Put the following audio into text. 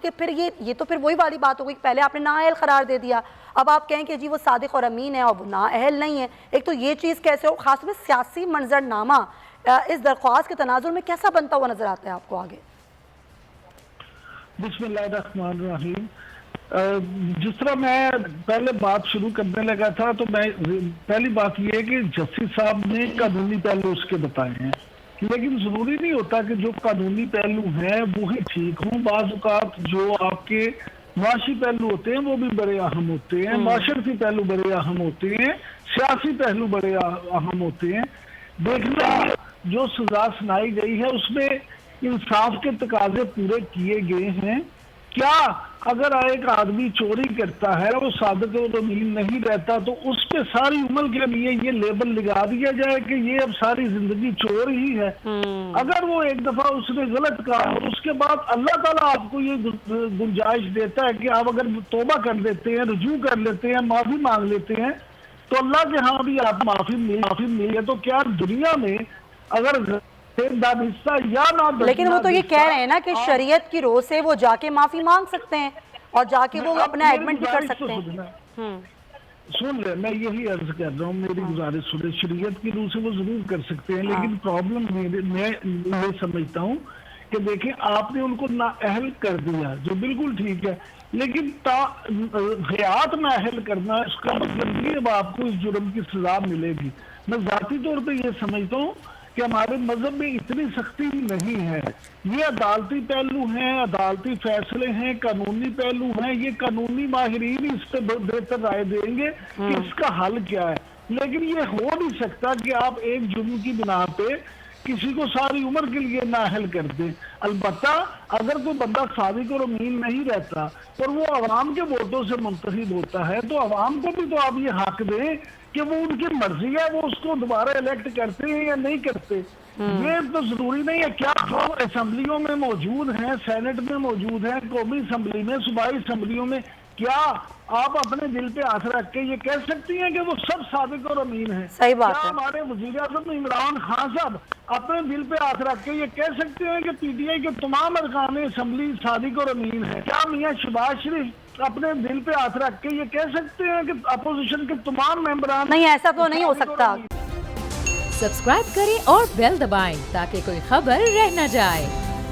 کہ پھر یہ تو پھر وہی والی بات ہو گئی، پہلے آپ نے نااہل قرار دے دیا، اب آپ کہیں کہ جی وہ صادق اور امین ہے اور وہ نااہل نہیں ہے. ایک تو یہ چیز کیسے ہو، خاص طور پہ سیاسی منظر نامہ اس درخواست کے تناظر میں کیسا بنتا ہوا نظر آتا ہے آپ کو آگے؟ بسم اللہ الرحمن الرحیم. جس طرح میں پہلے بات شروع کرنے لگا تھا تو میں پہلی بات یہ ہے کہ جسٹس صاحب نے قانونی پہلو اس کے بتائے ہیں، لیکن ضروری نہیں ہوتا کہ جو قانونی پہلو ہیں وہی ٹھیک ہوں. بعض اوقات جو آپ کے معاشی پہلو ہوتے ہیں وہ بھی بڑے اہم ہوتے ہیں، معاشرتی پہلو بڑے اہم ہوتے ہیں، سیاسی پہلو بڑے اہم ہوتے ہیں. دیکھنا جو سزا سنائی گئی ہے اس میں انصاف کے تقاضے پورے کیے گئے ہیں. کیا اگر ایک آدمی چوری کرتا ہے وہ صادق و امین نہیں رہتا تو اس پہ ساری عمر کے لیے یہ لیبل لگا دیا جائے کہ یہ اب ساری زندگی چور ہی ہے؟ اگر وہ ایک دفعہ اس نے غلط کہا اور اس کے بعد اللہ تعالیٰ آپ کو یہ گنجائش دیتا ہے کہ آپ اگر توبہ کر لیتے ہیں، رجوع کر لیتے ہیں، معافی مانگ لیتے ہیں تو اللہ کے ہاں بھی آپ معافی ملی ہے. تو کیا دنیا میں اگر لیکن وہ تو یہ کہہ رہے ہیں نا کہ شریعت کی رو سے وہ جا کے معافی مانگ سکتے ہیں اور جا کے وہ اپنا ایڈمنٹ بھی کر سکتے ہیں. سن لیں، میں یہی عرض کر رہا ہوں، میری گزارش سنیں، شریعت کی روح سے وہ ضرور کر سکتے ہیں، لیکن پرابلم میں یہ سمجھتا ہوں کہ دیکھیں آپ نے ان کو نااہل کر دیا جو بالکل ٹھیک ہے، لیکن حیات نااہل کرنا اس کا مطلب نہیں اب آپ کو اس جرم کی سزا ملے گی. میں ذاتی طور پہ یہ سمجھتا ہوں کہ ہمارے مذہب میں اتنی سختی نہیں ہے. یہ عدالتی پہلو ہیں، عدالتی فیصلے ہیں، قانونی پہلو ہیں، یہ قانونی ماہرین ہی اس پہ بہتر رائے دیں گے کہ اس کا حل کیا ہے. لیکن یہ ہو نہیں سکتا کہ آپ ایک جرم کی بنا پہ کسی کو ساری عمر کے لیے نااہل کر دیں. البتہ اگر کوئی بندہ صادق اور امین نہیں رہتا اور وہ عوام کے ووٹوں سے منتخب ہوتا ہے تو عوام کو بھی تو آپ یہ حق دیں کہ وہ ان کی مرضی ہے، وہ اس کو دوبارہ الیکٹ کرتے ہیں یا نہیں کرتے. یہ تو ضروری نہیں ہے. کیا جو اسمبلیوں میں موجود ہیں، سینٹ میں موجود ہیں، قومی اسمبلی میں، صوبائی اسمبلیوں میں، کیا آپ اپنے دل پہ ہاتھ رکھ کے یہ کہہ سکتی ہیں کہ وہ سب صادق اور امین ہیں؟ صحیح بات کیا ہے. ہمارے وزیر اعظم عمران خان صاحب اپنے دل پہ ہاتھ رکھ کے یہ کہہ سکتے ہیں کہ پی ٹی آئی کے تمام ارکان اسمبلی صادق اور امین ہیں؟ کیا میاں شہباز شریف اپنے دل پہ ہاتھ رکھ کے یہ کہہ سکتے ہیں کہ اپوزیشن کے تمام ممبران؟ نہیں، ایسا تو نہیں ہو سکتا. سبسکرائب کریں اور بیل دبائیں تاکہ کوئی خبر رہ نہ جائے.